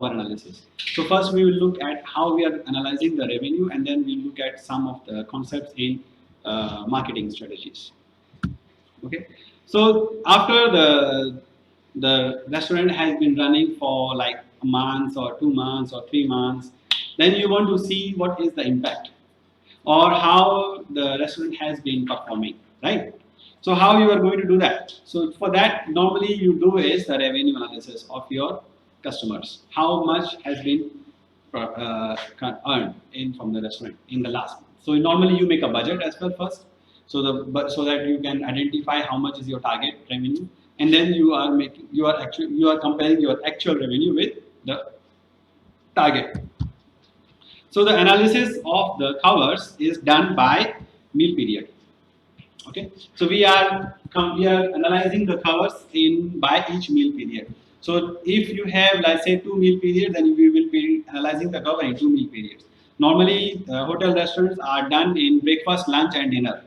cover analysis. So first we will look at how we are analyzing the revenue, and then we'll look at some of the concepts in marketing strategies. Okay. So after the restaurant has been running for like a month or 2 months or 3 months, then you want to see what is the impact or how the restaurant has been performing, right? So how you are going to do that? So for that, normally you do is the revenue analysis of your customers. How much has been earned in from the restaurant in the last month. So normally you make a budget as well first, so that you can identify how much is your target revenue, and then you are comparing your actual revenue with the target. So the analysis of the covers is done by meal period. Okay, so we are analyzing the covers in by each meal period. So if you have, let's say, 2 meal periods, then we will be analyzing the cover in 2 meal periods. Normally, hotel restaurants are done in breakfast, lunch, and dinner.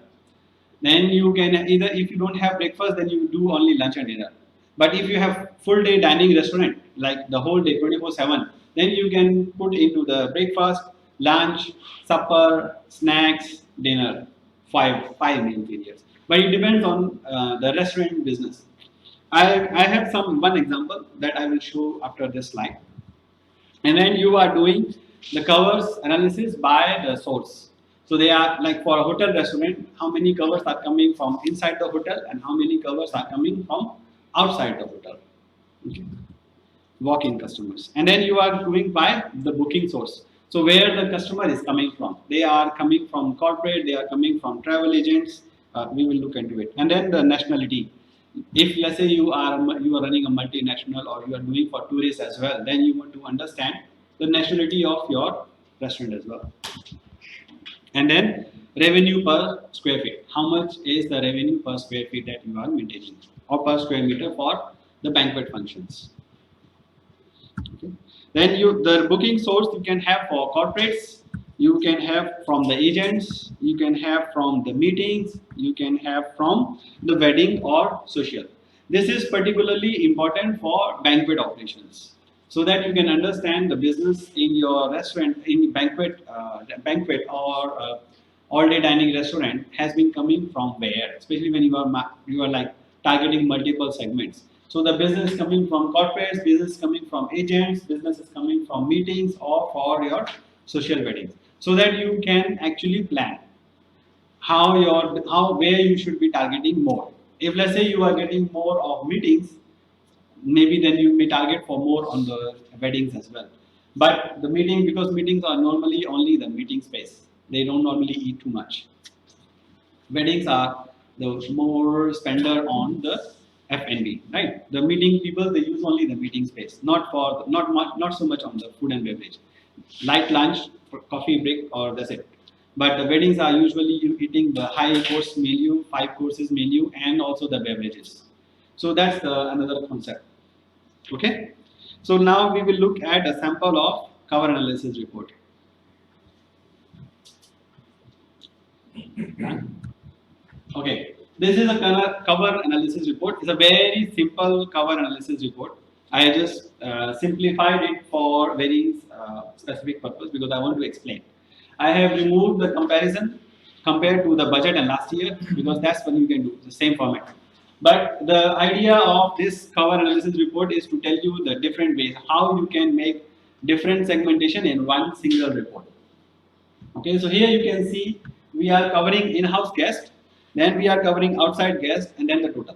Then you can either, if you don't have breakfast, then you do only lunch and dinner. But if you have full day dining restaurant, like the whole day 24/7, then you can put into the breakfast, lunch, supper, snacks, dinner, five meal periods. But it depends on the restaurant business. I have one example that I will show after this slide. And then you are doing the covers analysis by the source. So they are like, for a hotel restaurant, how many covers are coming from inside the hotel and how many covers are coming from outside the hotel. Okay. Walk-in customers. And then you are doing by the booking source. So where the customer is coming from. They are coming from corporate, they are coming from travel agents. We will look into it. And then the nationality. If let's say you are running a multinational, or you are doing for tourists as well, then you want to understand the nationality of your restaurant as well. And then revenue per square feet. How much is the revenue per square feet that you are maintaining, or per square meter for the banquet functions? Okay. Then the booking source you can have for corporates, you can have from the agents, you can have from the meetings, you can have from the wedding or social. This is particularly important for banquet operations, so that you can understand the business in your restaurant, in banquet or all-day dining restaurant has been coming from where, especially when you are like targeting multiple segments. So the business coming from corporates, business coming from agents, business is coming from meetings or for your social weddings, so that you can actually plan where you should be targeting more. If let's say you are getting more of meetings, maybe then you may target for more on the weddings as well. But the meeting, because meetings are normally only the meeting space, they don't normally eat too much. Weddings are the more spender on the F&B, right? The meeting people, they use only the meeting space, not so much on the food and beverage. Light lunch, coffee break, or that's it. But the weddings are usually you eating the high course menu, 5 courses menu, and also the beverages. So that's another concept. Okay. So now we will look at a sample of cover analysis report. Okay. This is a cover analysis report. It's a very simple cover analysis report. I just simplified it for very specific purpose, because I want to explain. I have removed the comparison compared to the budget and last year, because that's when you can do the same format. But the idea of this cover analysis report is to tell you the different ways how you can make different segmentation in one single report. Okay, so here you can see we are covering in-house guest, then we are covering outside guest, and then the total.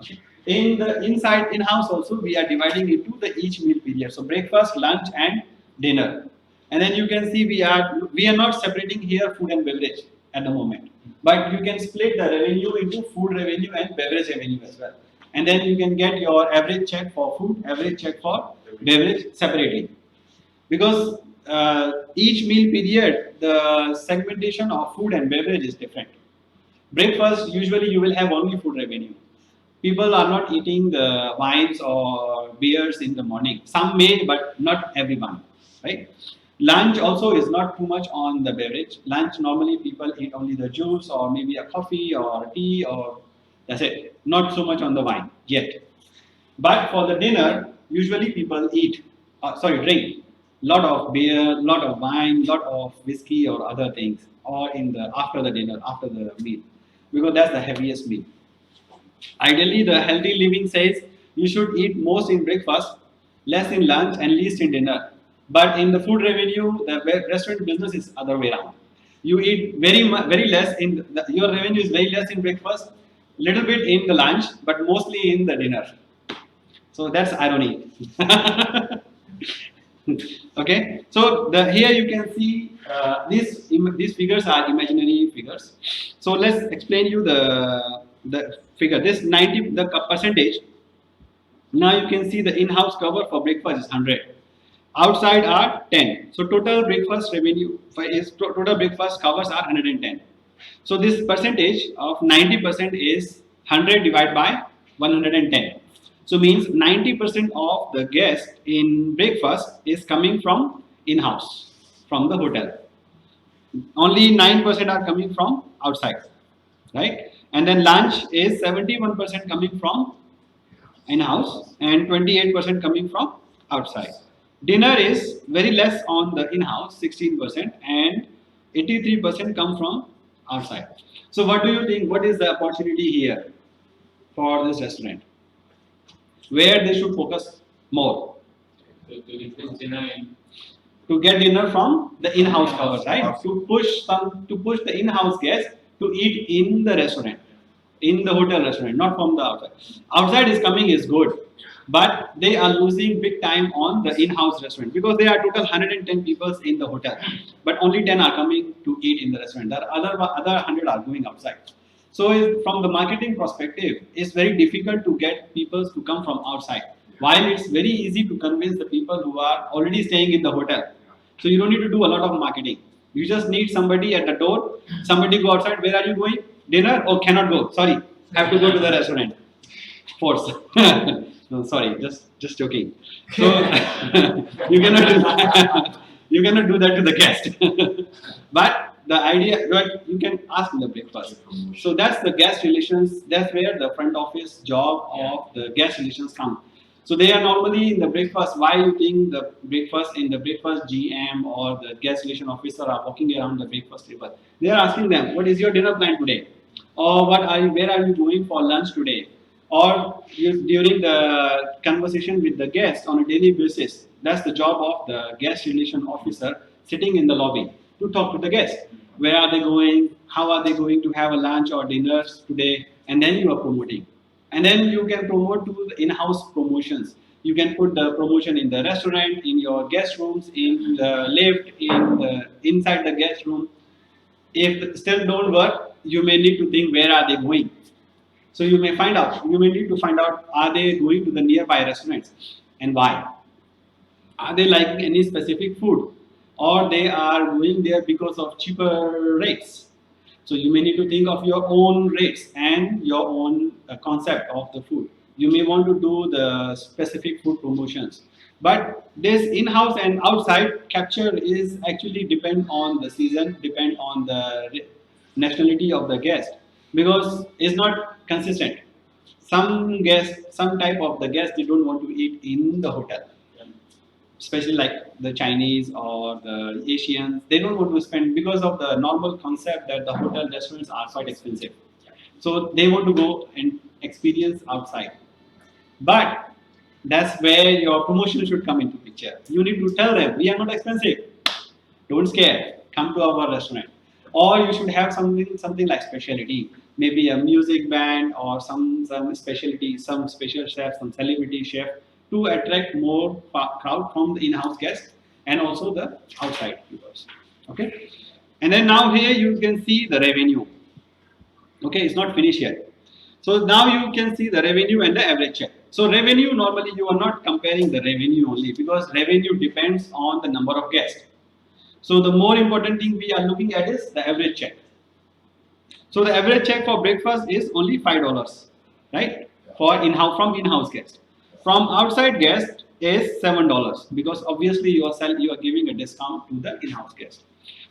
Okay. In the inside in-house also, we are dividing into the each meal period. So breakfast, lunch, and dinner. And then you can see we are not separating here food and beverage at the moment. But you can split the revenue into food revenue and beverage revenue as well. And then you can get your average check for food, average check for beverage separately. Because each meal period, the segmentation of food and beverage is different. Breakfast, usually you will have only food revenue. People are not eating the wines or beers in the morning. Some may, but not everyone, right? Lunch also is not too much on the beverage. Lunch, normally people eat only the juice or maybe a coffee or tea, or that's it. Not so much on the wine yet. But for the dinner, usually people eat drink, lot of beer, lot of wine, lot of whiskey or other things, or in the after the dinner, after the meal, because that's the heaviest meal. Ideally, the healthy living says you should eat most in breakfast, less in lunch, and least in dinner. But in the food revenue, the restaurant business is other way around. You eat very less in your revenue is very less in breakfast, little bit in the lunch, but mostly in the dinner. So that's irony. Okay, so here you can see these figures are imaginary figures. So let's explain you the figure. This 90 the percentage. Now you can see the in-house cover for breakfast is 100. Outside are 10. So total breakfast revenue total breakfast covers are 110. So this percentage of 90% is 100 divided by 110. So means 90% of the guest in breakfast is coming from in-house, from the hotel. Only 9% are coming from outside, right? And then lunch is 71% coming from in-house and 28% coming from outside. Dinner is very less on the in-house, 16%, and 83% come from outside. So what do you think? What is the opportunity here for this restaurant? Where they should focus more? To get dinner from the in-house covers, right? To push the in-house guests to eat in the restaurant, in the hotel restaurant, not from the outside. Outside is coming is good, but they are losing big time on the in-house restaurant because there are total 110 people in the hotel, but only 10 are coming to eat in the restaurant. The other 100 are going outside. So from the marketing perspective, it's very difficult to get people to come from outside. While it's very easy to convince the people who are already staying in the hotel. So you don't need to do a lot of marketing. You just need somebody at the door. Somebody go outside. Where are you going? Dinner? Oh, cannot go. Sorry, have to go to the restaurant. Force. No, sorry, just joking. So you cannot do that. You cannot do that to the guest. But the idea, you can ask in the breakfast. So that's the guest relations. That's where the front office job of the guest relations come. So they are normally in the breakfast. Why you think the breakfast in the breakfast GM or the guest relation officer are walking around the breakfast table? They are asking them, what is your dinner plan today? Or where are you going for lunch today? Or during the conversation with the guest on a daily basis, that's the job of the guest relation officer sitting in the lobby to talk to the guest. Where are they going? How are they going to have a lunch or dinners today? And then you are promoting. And then you can promote to the in-house promotions. You can put the promotion in the restaurant, in your guest rooms, in the lift, inside the guest room. If still don't work, you may need to think where are they going. So you may find out. You may need to find out are they going to the nearby restaurants and why. Are they liking any specific food, or they are going there because of cheaper rates? So you may need to think of your own rates and your own concept of the food. You may want to do the specific food promotions. But this in-house and outside capture is actually depend on the season, depend on the nationality of the guest, because it's not consistent. Some type of the guests, they don't want to eat in the hotel, especially like the Chinese or the Asians, they don't want to spend because of the normal concept that the hotel restaurants are quite expensive. So they want to go and experience outside. But that's where your promotion should come into picture. You need to tell them, we are not expensive. Don't scare. Come to our restaurant. Or you should have something like specialty, maybe a music band or some specialty, some special chef, some celebrity chef to attract more crowd from the in-house guests and also the outside viewers. Okay, and then now here you can see the revenue. Okay, it's not finished yet. So now you can see the revenue and the average check. So revenue, normally you are not comparing the revenue only because revenue depends on the number of guests. So the more important thing we are looking at is the average check. So the average check for breakfast is only $5, right? For in-house guest. From outside guest is $7 because obviously you are giving a discount to the in-house guest.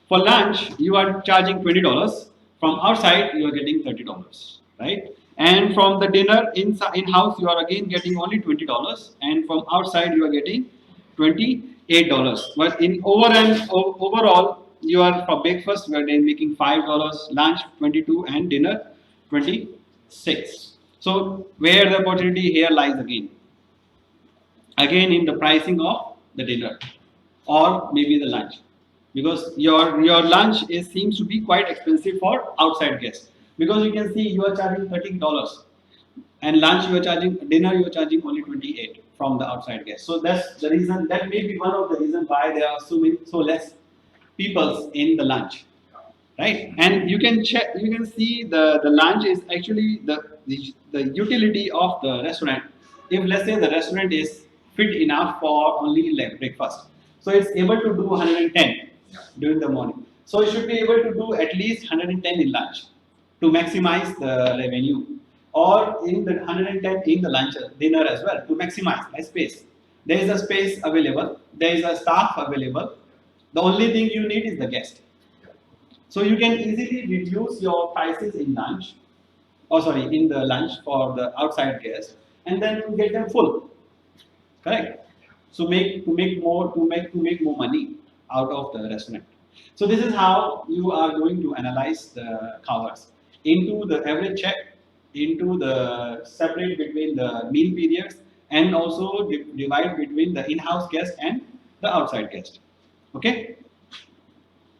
For lunch you are charging $20. From outside you are getting $30, right? And from the dinner in-house you are again getting only $20, and from outside you are getting $28. But in overall, you are for breakfast you are then making $5, lunch 22, and dinner 26. So where the opportunity here lies again? Again in the pricing of the dinner or maybe the lunch, because your lunch seems to be quite expensive for outside guests, because you can see you are charging $13 and lunch you are charging, dinner you are charging only 28 from the outside guests. So that's the reason, that may be one of the reasons why there are so less people in the lunch, right? And you can check, you can see the lunch is actually the utility of the restaurant. If let's say the restaurant is fit enough for only like breakfast, so it's able to do 110 during the morning, so it should be able to do at least 110 in lunch to maximize the revenue, or in the 110 in the lunch dinner as well to maximize the space. There is a space available, there is a staff available, the only thing you need is the guest. So you can easily reduce your prices in lunch, or sorry, in the lunch for the outside guests, and then get them full. Correct. So make more money out of the restaurant. So this is how you are going to analyze the covers into the average check, into the separate between the meal periods, and also divide between the in-house guest and the outside guest. Okay.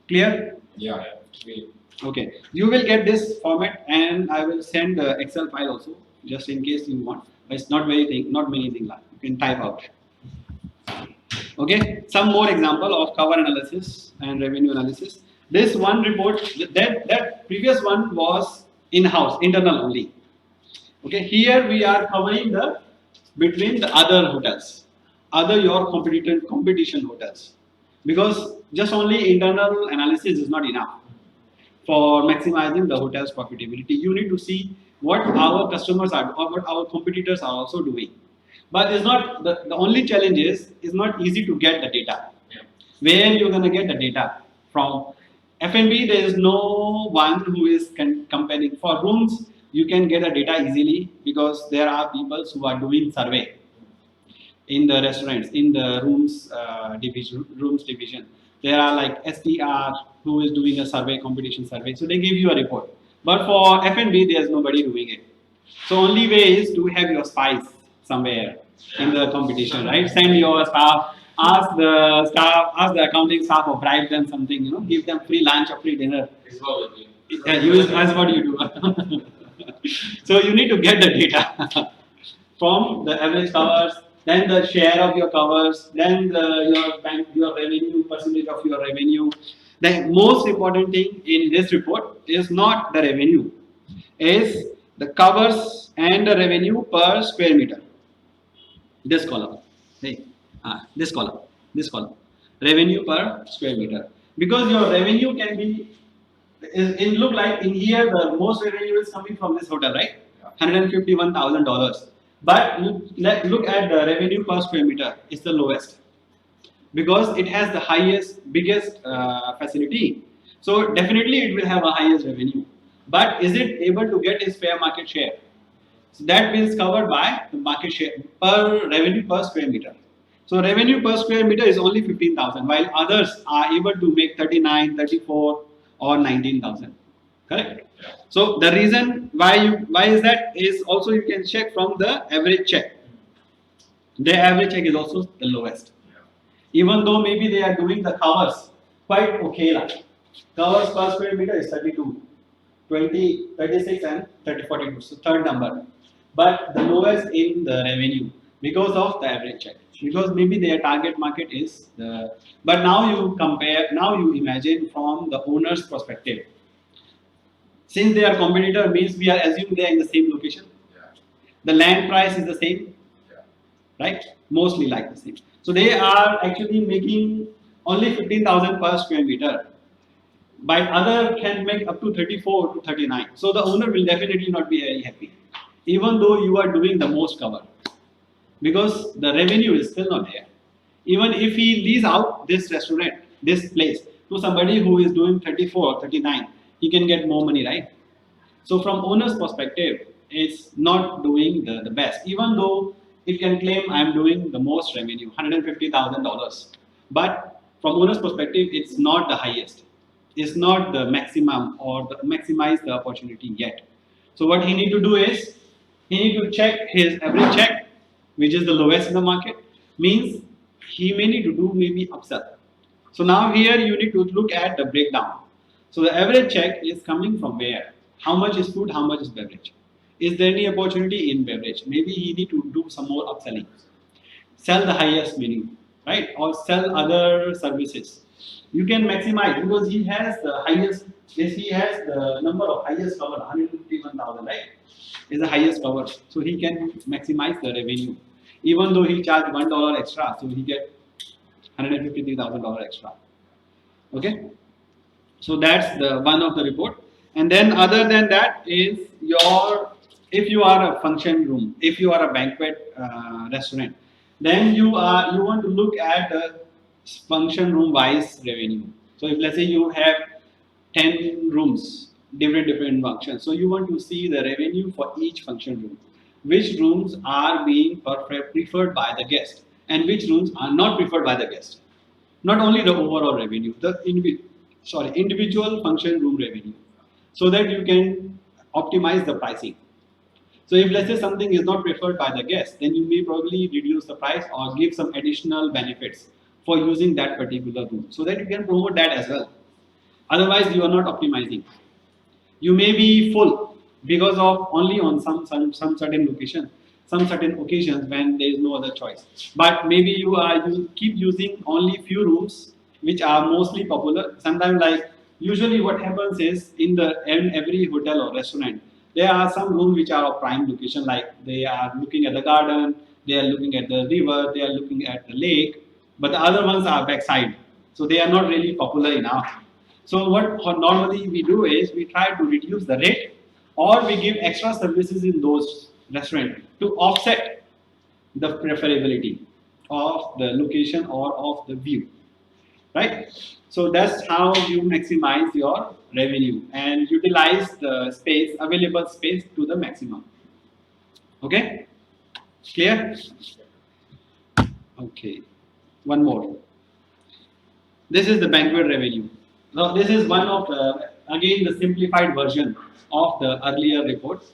Clear? Yeah. Clear. Okay, you will get this format, and I will send the Excel file also, just in case you want. But it's not not many things. You can type out. Okay, some more example of cover analysis and revenue analysis. This one report, that previous one was in-house, internal only. Okay, here we are covering the between the other hotels, other your competition hotels, because just only internal analysis is not enough for maximizing the hotel's profitability. You need to see what our customers are or what our competitors are also doing. But it's not the only challenge is it's not easy to get the data. Where you're gonna get the data from? F&B, there is no one who is comparing. For rooms, you can get the data easily because there are people who are doing survey in the restaurants, in the rooms division. There are like STR who is doing a survey, competition survey. So they give you a report. But for F&B, there's nobody doing it. So only way is to have your spies somewhere in the competition, right? Send your staff, ask the accounting staff or bribe them something, give them free lunch or free dinner. That's what you do. So you need to get the data from the average covers, then the share of your covers, then your revenue, percentage of your revenue. The most important thing in this report is not the revenue, is the covers and the revenue per square meter. This column, this column, revenue per square meter. Because your revenue can be, it look like in here the most revenue is coming from this hotel, right? $151,000. But look at the revenue per square meter, it's the lowest because it has the biggest facility. So definitely it will have a highest revenue. But is it able to get its fair market share? So that means covered by the market share per revenue per square meter. So revenue per square meter is only 15,000, while others are able to make 39, 34, or 19,000. Correct. So the reason why is that is also you can check from the average check. The average check is also the lowest. Even though maybe they are doing the covers quite okay. Covers per square meter is 32, 20, 36 and 42. So third number. But the lowest in the revenue because of the average check. Because maybe their target market is the. But now you compare, now you imagine from the owner's perspective. Since they are competitor means we are assuming they are in the same location. The land price is the same, right? Mostly like the same. So they are actually making only 15,000 per square meter. But other can make up to 34 to 39. So the owner will definitely not be very happy, even though you are doing the most cover, because the revenue is still not there. Even if he lease out this restaurant, this place to somebody who is doing 34 or 39, he can get more money, right? So from owner's perspective, it's not doing the best. Even though it can claim I am doing the most revenue, $150,000. But from owner's perspective, it's not the highest. It's not the maximum or the maximize the opportunity yet. So what he need to do is he need to check his average check, which is the lowest in the market. Means he may need to do maybe upsell. So now here you need to look at the breakdown. So the average check is coming from where? How much is food? How much is beverage? Is there any opportunity in beverage? Maybe he need to do some more upselling. Sell the highest menu, right? Or sell other services. You can maximize because he has the highest. Yes, he has the number of highest cover, 151,000, right? Is the highest cover, so he can maximize the revenue. Even though he charge $1 extra, so he get $153,000 extra. Okay, so that's the one of the report. And then other than that is your, if you are a function room, if you are a banquet restaurant, then you want to look at the function room wise revenue. So if let's say you have 10 rooms, different functions, so you want to see the revenue for each function room, which rooms are being preferred by the guest and which rooms are not preferred by the guest. Not only the overall revenue, the individual function room revenue, so that you can optimize the pricing. So if let's say something is not preferred by the guest, then you may probably reduce the price or give some additional benefits for using that particular room, so that you can promote that as well. Otherwise, you are not optimizing. You may be full because of only on some certain location, some certain occasions when there is no other choice. But maybe you keep using only few rooms which are mostly popular. Sometimes, like usually what happens is in every hotel or restaurant, there are some rooms which are of prime location, like they are looking at the garden, they are looking at the river, they are looking at the lake, but the other ones are backside, so they are not really popular enough. So what normally we do is we try to reduce the rate, or we give extra services in those restaurants to offset the preferability of the location or of the view, right? So that's how you maximize your revenue and utilize the space, available space to the maximum. Okay, clear? Okay, one more. This is the banquet revenue. Now this is one of again the simplified version of the earlier reports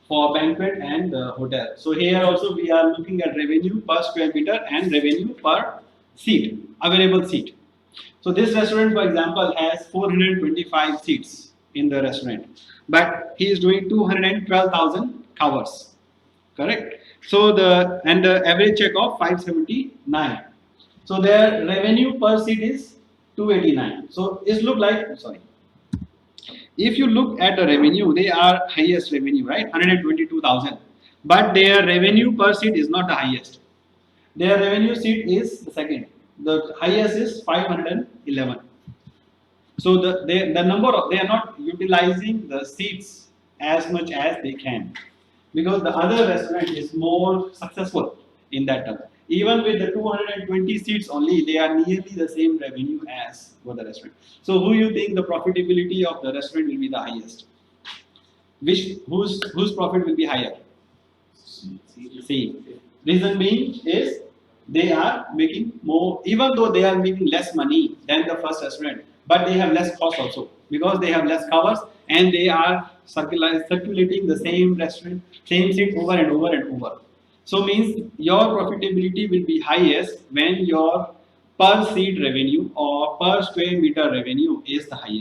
for banquet and hotel. So here also we are looking at revenue per square meter and revenue per seat, available seat. So this restaurant, for example, has 425 seats in the restaurant, but he is doing 212,000 covers, correct? So the average check of 579. So their revenue per seat is 289. So it look like, sorry, if you look at the revenue, they are highest revenue, right? 122,000. But their revenue per seat is not the highest. Their revenue seat is the second. The highest is 511. So the number of, they are not utilizing the seats as much as they can, because the other restaurant is more successful in that term. Even with the 220 seats only, they are nearly the same revenue as for the restaurant. So who you think the profitability of the restaurant will be the highest? Whose profit will be higher? See, reason being is they are making more, even though they are making less money than the first restaurant, but they have less cost also, because they have less covers and they are circulating the same restaurant, same seat over and over and over. So means your profitability will be highest when your per seat revenue or per square meter revenue is the highest.